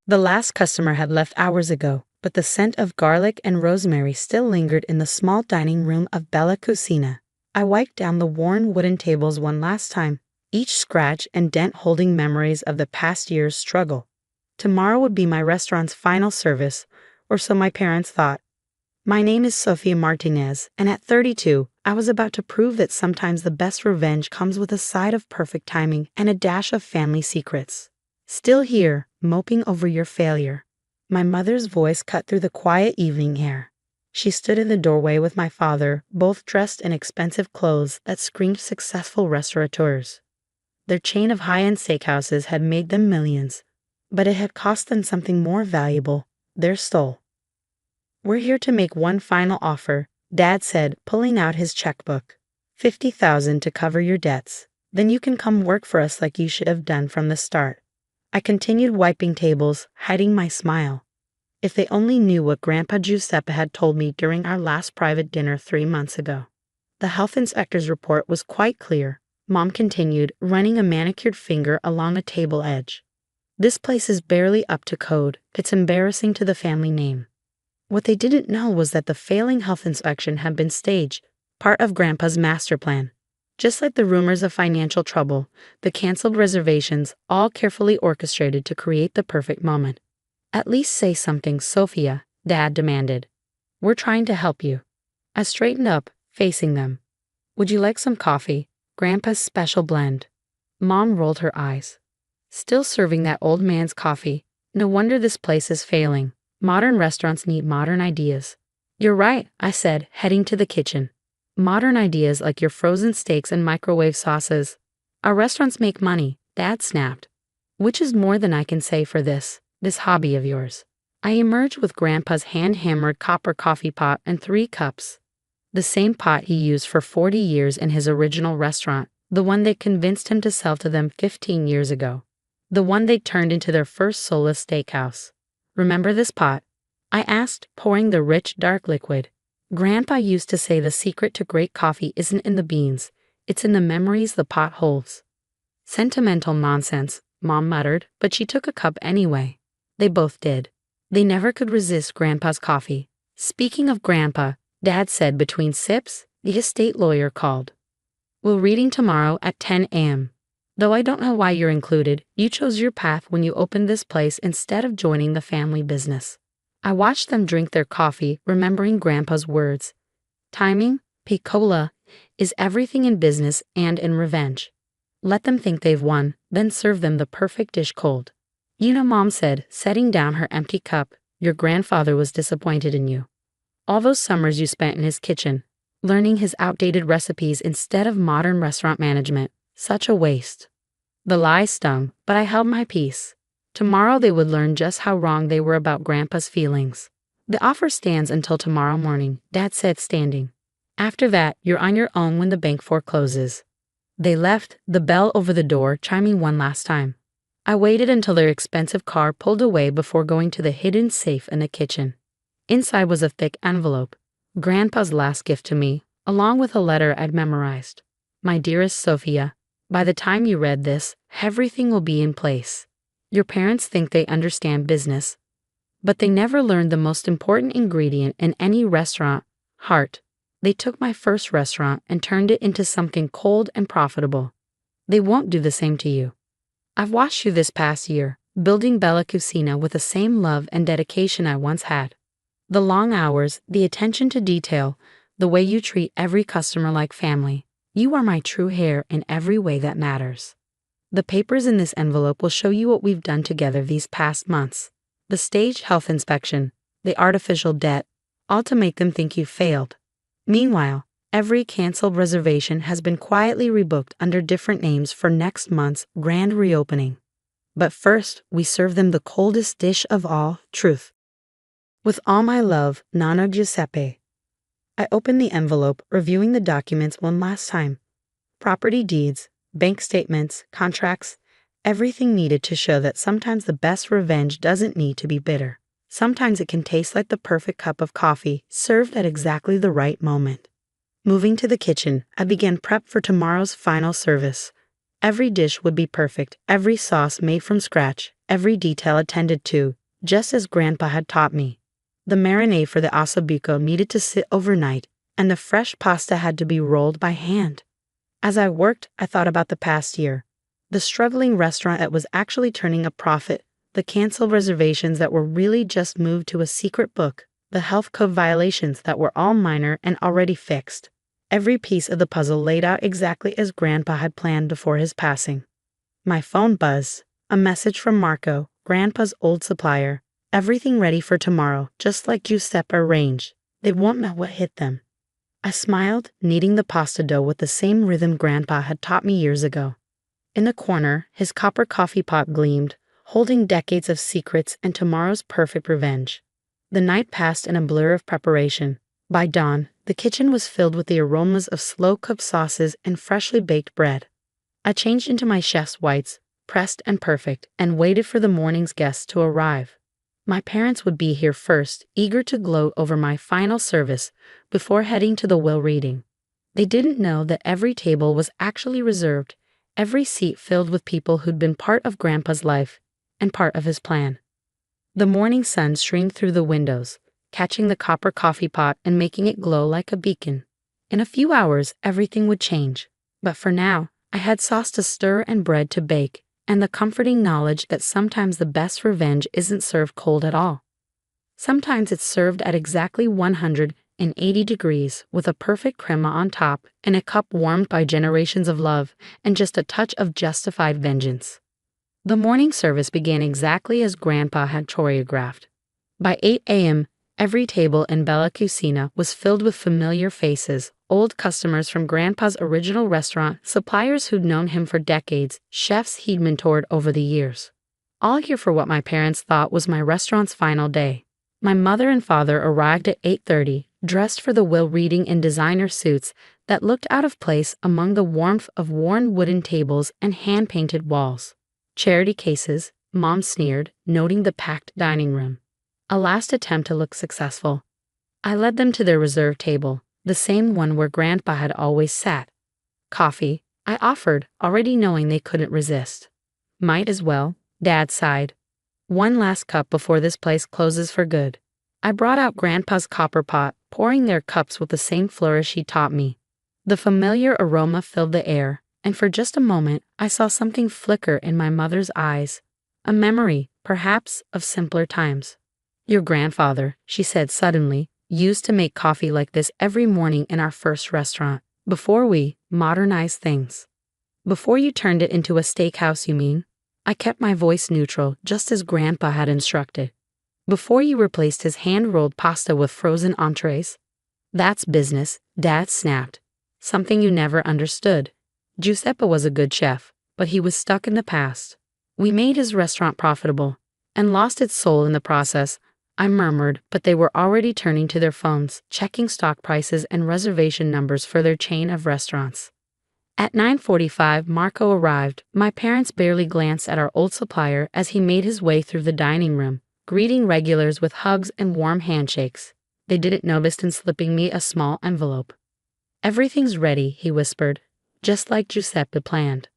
The last customer had left hours ago, but the scent of garlic and rosemary still lingered in the small dining room of Bella Cucina. I wiped down the worn wooden tables one last time, each scratch and dent holding memories of the past year's struggle. Tomorrow would be my restaurant's final service, or so my parents thought. My name is Sofia Martinez, and at 32, I was about to prove that sometimes the best revenge comes with a side of perfect timing and a dash of family secrets. Still here, moping over your failure. My mother's voice cut through the quiet evening air. She stood in the doorway with my father, both dressed in expensive clothes that screamed successful restaurateurs. Their chain of high-end steakhouses had made them millions, but it had cost them something more valuable, their soul. "We're here to make one final offer," Dad said, pulling out his checkbook. "$50,000 to cover your debts. Then you can come work for us like you should have done from the start." I continued wiping tables, hiding my smile. If they only knew what Grandpa Giuseppe had told me during our last private dinner 3 months ago. The health inspector's report was quite clear, Mom continued, running a manicured finger along a table edge. "This place is barely up to code. It's embarrassing to the family name." What they didn't know was that the failing health inspection had been staged, part of Grandpa's master plan. Just like the rumors of financial trouble, the canceled reservations, all carefully orchestrated to create the perfect moment. "At least say something, Sophia," Dad demanded. "We're trying to help you." I straightened up, facing them. "Would you like some coffee? Grandpa's special blend." Mom rolled her eyes. "Still serving that old man's coffee. No wonder this place is failing. Modern restaurants need modern ideas." "You're right," I said, heading to the kitchen. "Modern ideas like your frozen steaks and microwave sauces. Our restaurants make money," Dad snapped. "Which is more than I can say for this hobby of yours." I emerged with Grandpa's hand-hammered copper coffee pot and 3 cups. The same pot he used for 40 years in his original restaurant, the one they convinced him to sell to them 15 years ago. The one they turned into their first soulless steakhouse. "Remember this pot?" I asked, pouring the rich, dark liquid. "Grandpa used to say the secret to great coffee isn't in the beans, it's in the memories the pot holds." "Sentimental nonsense," Mom muttered, but she took a cup anyway. They both did. They never could resist Grandpa's coffee. "Speaking of Grandpa," Dad said between sips, the estate lawyer called. "We're reading tomorrow at 10 a.m. Though I don't know why you're included, you chose your path when you opened this place instead of joining the family business." I watched them drink their coffee, remembering Grandpa's words. "Timing, piccola, is everything in business and in revenge. Let them think they've won, then serve them the perfect dish cold." "You know," Mom said, setting down her empty cup, "your grandfather was disappointed in you. All those summers you spent in his kitchen, learning his outdated recipes instead of modern restaurant management. Such a waste." The lie stung, but I held my peace. Tomorrow they would learn just how wrong they were about Grandpa's feelings. "The offer stands until tomorrow morning," Dad said, standing. "After that, you're on your own when the bank forecloses." They left, the bell over the door chiming one last time. I waited until their expensive car pulled away before going to the hidden safe in the kitchen. Inside was a thick envelope, Grandpa's last gift to me, along with a letter I'd memorized. "My dearest Sophia, by the time you read this, everything will be in place. Your parents think they understand business, but they never learned the most important ingredient in any restaurant, heart. They took my first restaurant and turned it into something cold and profitable. They won't do the same to you. I've watched you this past year, building Bella Cucina with the same love and dedication I once had. The long hours, the attention to detail, the way you treat every customer like family. You are my true heir in every way that matters. The papers in this envelope will show you what we've done together these past months. The staged health inspection, the artificial debt, all to make them think you failed. Meanwhile, every canceled reservation has been quietly rebooked under different names for next month's grand reopening. But first, we serve them the coldest dish of all, truth. With all my love, Nonno Giuseppe." I opened the envelope, reviewing the documents one last time. Property deeds, bank statements, contracts, everything needed to show that sometimes the best revenge doesn't need to be bitter. Sometimes it can taste like the perfect cup of coffee, served at exactly the right moment. Moving to the kitchen, I began prep for tomorrow's final service. Every dish would be perfect, every sauce made from scratch, every detail attended to, just as Grandpa had taught me. The marinade for the ossobuco needed to sit overnight, and the fresh pasta had to be rolled by hand. As I worked, I thought about the past year. The struggling restaurant that was actually turning a profit, the canceled reservations that were really just moved to a secret book, the health code violations that were all minor and already fixed. Every piece of the puzzle laid out exactly as Grandpa had planned before his passing. My phone buzzed. A message from Marco, Grandpa's old supplier. Everything ready for tomorrow, just like Giuseppe arranged. They won't know what hit them. I smiled, kneading the pasta dough with the same rhythm Grandpa had taught me years ago. In the corner, his copper coffee pot gleamed, holding decades of secrets and tomorrow's perfect revenge. The night passed in a blur of preparation. By dawn, the kitchen was filled with the aromas of slow-cooked sauces and freshly baked bread. I changed into my chef's whites, pressed and perfect, and waited for the morning's guests to arrive. My parents would be here first, eager to gloat over my final service before heading to the will reading. They didn't know that every table was actually reserved, every seat filled with people who'd been part of Grandpa's life and part of his plan. The morning sun streamed through the windows, catching the copper coffee pot and making it glow like a beacon. In a few hours, everything would change. But for now, I had sauce to stir and bread to bake, and the comforting knowledge that sometimes the best revenge isn't served cold at all. Sometimes it's served at exactly 180 degrees with a perfect crema on top and a cup warmed by generations of love and just a touch of justified vengeance. The morning service began exactly as Grandpa had choreographed. By 8 a.m., every table in Bella Cucina was filled with familiar faces, old customers from Grandpa's original restaurant, suppliers who'd known him for decades, chefs he'd mentored over the years. All here for what my parents thought was my restaurant's final day. My mother and father arrived at 8:30, dressed for the will reading in designer suits that looked out of place among the warmth of worn wooden tables and hand-painted walls. Charity cases, Mom sneered, noting the packed dining room. A last attempt to look successful. I led them to their reserved table, the same one where Grandpa had always sat. Coffee, I offered, already knowing they couldn't resist. Might as well, Dad sighed. One last cup before this place closes for good. I brought out Grandpa's copper pot, pouring their cups with the same flourish he taught me. The familiar aroma filled the air, and for just a moment I saw something flicker in my mother's eyes. A memory, perhaps, of simpler times. Your grandfather, she said suddenly, used to make coffee like this every morning in our first restaurant, before we modernized things. Before you turned it into a steakhouse, you mean? I kept my voice neutral, just as Grandpa had instructed. Before you replaced his hand-rolled pasta with frozen entrees? That's business, Dad snapped. Something you never understood. Giuseppe was a good chef, but he was stuck in the past. We made his restaurant profitable, and lost its soul in the process. I murmured, but they were already turning to their phones, checking stock prices and reservation numbers for their chain of restaurants. At 9:45, Marco arrived. My parents barely glanced at our old supplier as he made his way through the dining room, greeting regulars with hugs and warm handshakes. They didn't notice him slipping me a small envelope. Everything's ready, he whispered, just like Giuseppe planned.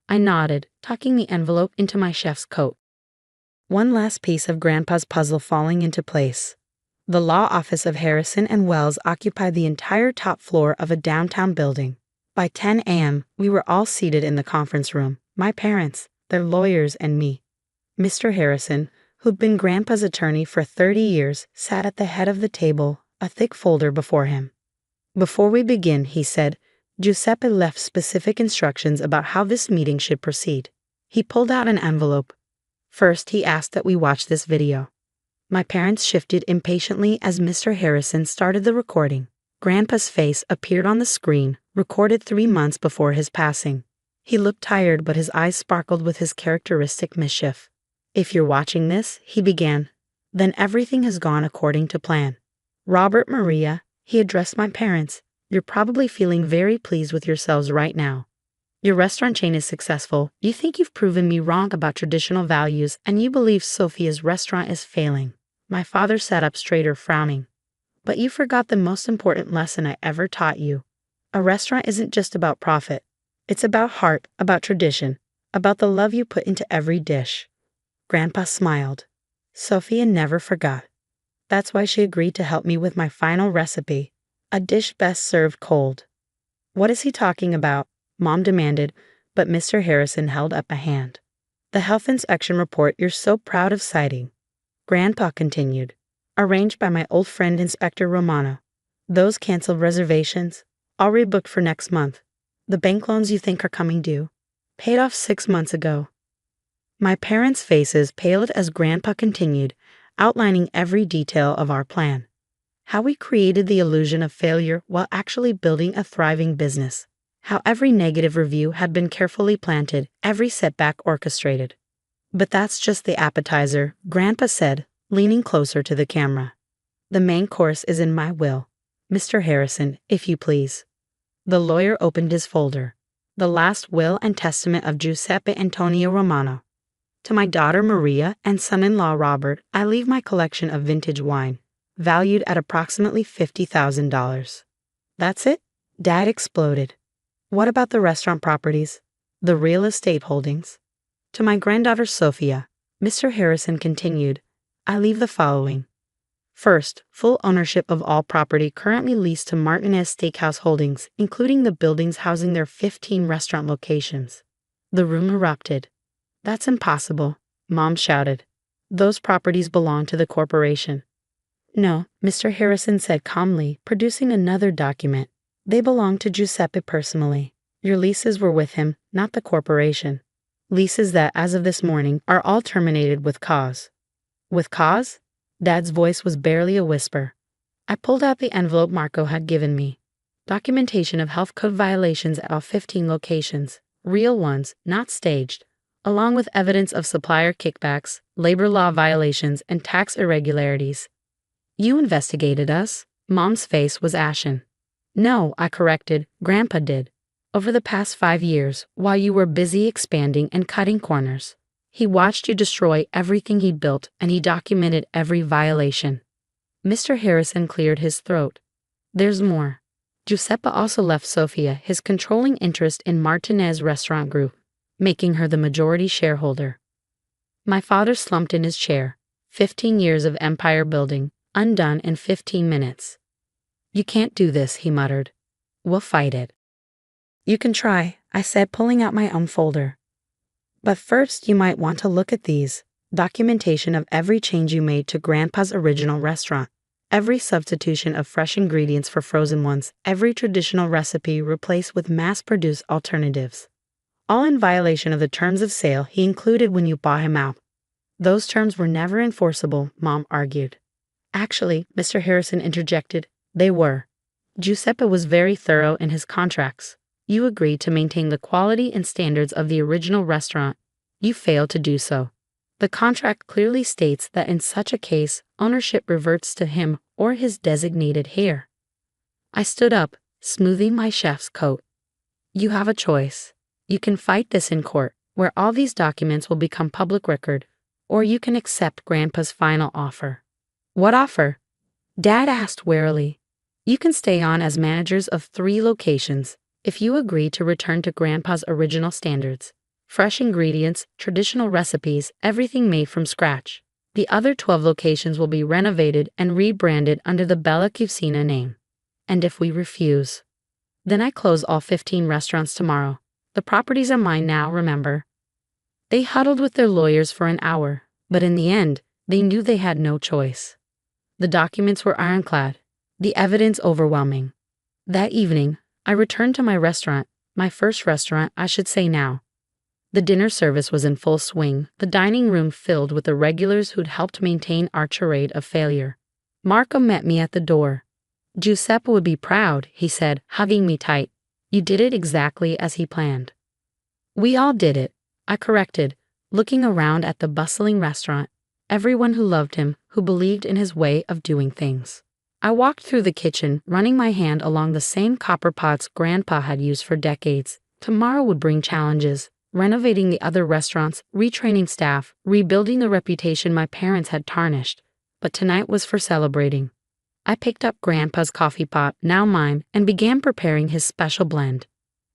I nodded, tucking the envelope into my chef's coat. One last piece of Grandpa's puzzle falling into place. The law office of Harrison and Wells occupied the entire top floor of a downtown building. By 10 a.m., we were all seated in the conference room, my parents, their lawyers, and me. Mr. Harrison, who'd been Grandpa's attorney for 30 years, sat at the head of the table, a thick folder before him. Before we begin, he said, Giuseppe left specific instructions about how this meeting should proceed. He pulled out an envelope. First, he asked that we watch this video. My parents shifted impatiently as Mr. Harrison started the recording. Grandpa's face appeared on the screen, recorded 3 months before his passing. He looked tired, but his eyes sparkled with his characteristic mischief. If you're watching this, he began, then everything has gone according to plan. Robert, Maria, he addressed my parents, you're probably feeling very pleased with yourselves right now. Your restaurant chain is successful. You think you've proven me wrong about traditional values, and you believe Sophia's restaurant is failing. My father sat up straighter, frowning. But you forgot the most important lesson I ever taught you. A restaurant isn't just about profit. It's about heart, about tradition, about the love you put into every dish. Grandpa smiled. Sophia never forgot. That's why she agreed to help me with my final recipe, a dish best served cold. What is he talking about? Mom demanded, but Mr. Harrison held up a hand. The health inspection report you're so proud of citing. Grandpa continued. Arranged by my old friend Inspector Romano. Those canceled reservations, all rebooked for next month. The bank loans you think are coming due, paid off 6 months ago. My parents' faces paled as Grandpa continued, outlining every detail of our plan. How we created the illusion of failure while actually building a thriving business. How every negative review had been carefully planted, every setback orchestrated. But that's just the appetizer, Grandpa said, leaning closer to the camera. The main course is in my will. Mr. Harrison, if you please. The lawyer opened his folder. The last will and testament of Giuseppe Antonio Romano. To my daughter Maria and son-in-law Robert, I leave my collection of vintage wine, valued at approximately $50,000. That's it? Dad exploded. What about the restaurant properties? The real estate holdings? To my granddaughter Sophia, Mr. Harrison continued, I leave the following. First, full ownership of all property currently leased to Martinez Steakhouse Holdings, including the buildings housing their 15 restaurant locations. The room erupted. That's impossible, Mom shouted. Those properties belong to the corporation. No, Mr. Harrison said calmly, producing another document. They belong to Giuseppe personally. Your leases were with him, not the corporation. Leases that, as of this morning, are all terminated with cause. With cause? Dad's voice was barely a whisper. I pulled out the envelope Marco had given me. Documentation of health code violations at all 15 locations, real ones, not staged, along with evidence of supplier kickbacks, labor law violations, and tax irregularities. You investigated us? Mom's face was ashen. No, I corrected, Grandpa did. Over the past 5 years, while you were busy expanding and cutting corners, he watched you destroy everything he built and he documented every violation. Mr. Harrison cleared his throat. There's more. Giuseppe also left Sophia his controlling interest in Martinez Restaurant Group, making her the majority shareholder. My father slumped in his chair. 15 years of empire building, undone in 15 minutes. You can't do this, he muttered. We'll fight it. You can try, I said, pulling out my own folder. But first you might want to look at these. Documentation of every change you made to Grandpa's original restaurant. Every substitution of fresh ingredients for frozen ones. Every traditional recipe replaced with mass-produced alternatives. All in violation of the terms of sale he included when you bought him out. Those terms were never enforceable, Mom argued. Actually, Mr. Harrison interjected, they were. Giuseppe was very thorough in his contracts. You agreed to maintain the quality and standards of the original restaurant. You failed to do so. The contract clearly states that in such a case, ownership reverts to him or his designated heir. I stood up, smoothing my chef's coat. You have a choice. You can fight this in court, where all these documents will become public record, or you can accept Grandpa's final offer. What offer? Dad asked warily. You can stay on as managers of 3 locations, if you agree to return to Grandpa's original standards. Fresh ingredients, traditional recipes, everything made from scratch. The other 12 locations will be renovated and rebranded under the Bella Cucina name. And if we refuse, then I close all 15 restaurants tomorrow. The properties are mine now, remember? They huddled with their lawyers for an hour, but in the end, they knew they had no choice. The documents were ironclad, the evidence overwhelming. That evening, I returned to my restaurant, my first restaurant, I should say now. The dinner service was in full swing, the dining room filled with the regulars who'd helped maintain our charade of failure. Marco met me at the door. Giuseppe would be proud, he said, hugging me tight. You did it exactly as he planned. We all did it, I corrected, looking around at the bustling restaurant, everyone who loved him, who believed in his way of doing things. I walked through the kitchen, running my hand along the same copper pots Grandpa had used for decades. Tomorrow would bring challenges, renovating the other restaurants, retraining staff, rebuilding the reputation my parents had tarnished. But tonight was for celebrating. I picked up Grandpa's coffee pot, now mine, and began preparing his special blend.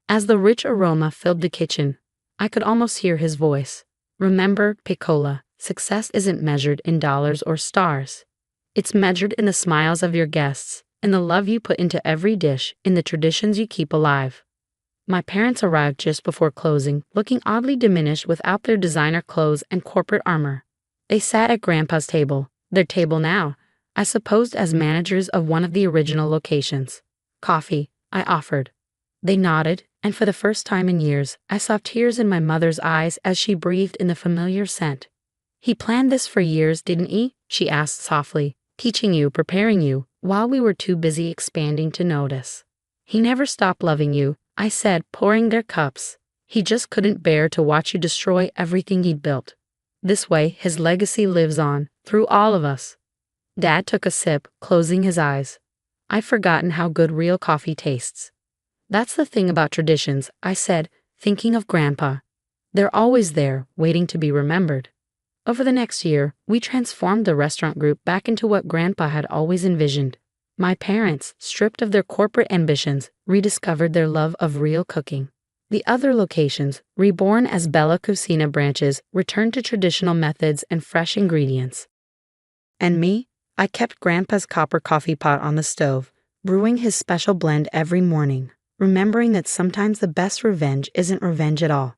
As the rich aroma filled the kitchen, I could almost hear his voice. Remember, Piccola, Success isn't measured in dollars or stars. It's measured in the smiles of your guests, in the love you put into every dish, in the traditions you keep alive. My parents arrived just before closing, looking oddly diminished without their designer clothes and corporate armor. They sat at Grandpa's table, their table now, I supposed as managers of one of the original locations. Coffee, I offered. They nodded, and for the first time in years, I saw tears in my mother's eyes as she breathed in the familiar scent. "He planned this for years, didn't he?" she asked softly. "Teaching you, preparing you, while we were too busy expanding to notice." "He never stopped loving you," I said, pouring their cups. "He just couldn't bear to watch you destroy everything he'd built. This way, his legacy lives on, through all of us." Dad took a sip, closing his eyes. "I've forgotten how good real coffee tastes." "That's the thing about traditions," I said, thinking of Grandpa. "They're always there, waiting to be remembered." Over the next year, we transformed the restaurant group back into what Grandpa had always envisioned. My parents, stripped of their corporate ambitions, rediscovered their love of real cooking. The other locations, reborn as Bella Cucina branches, returned to traditional methods and fresh ingredients. And me? I kept Grandpa's copper coffee pot on the stove, brewing his special blend every morning, remembering that sometimes the best revenge isn't revenge at all.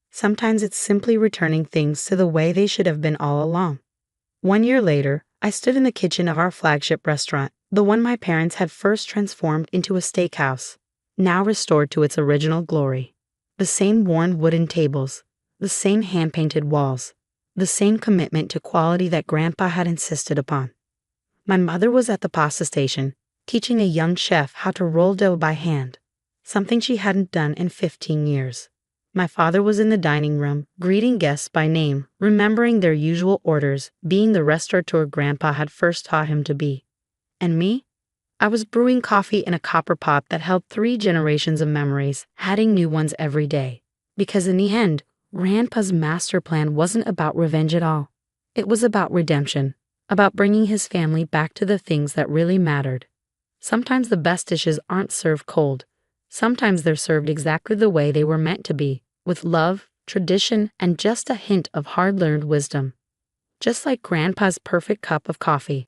Sometimes it's simply returning things to the way they should have been all along. 1 year later, I stood in the kitchen of our flagship restaurant, the one my parents had first transformed into a steakhouse, now restored to its original glory. The same worn wooden tables, the same hand-painted walls, the same commitment to quality that Grandpa had insisted upon. My mother was at the pasta station, teaching a young chef how to roll dough by hand, something she hadn't done in 15 years. My father was in the dining room, greeting guests by name, remembering their usual orders, being the restaurateur Grandpa had first taught him to be. And me? I was brewing coffee in a copper pot that held 3 generations of memories, adding new ones every day. Because in the end, Grandpa's master plan wasn't about revenge at all. It was about redemption, about bringing his family back to the things that really mattered. Sometimes the best dishes aren't served cold. Sometimes they're served exactly the way they were meant to be, with love, tradition, and just a hint of hard-learned wisdom. Just like Grandpa's perfect cup of coffee.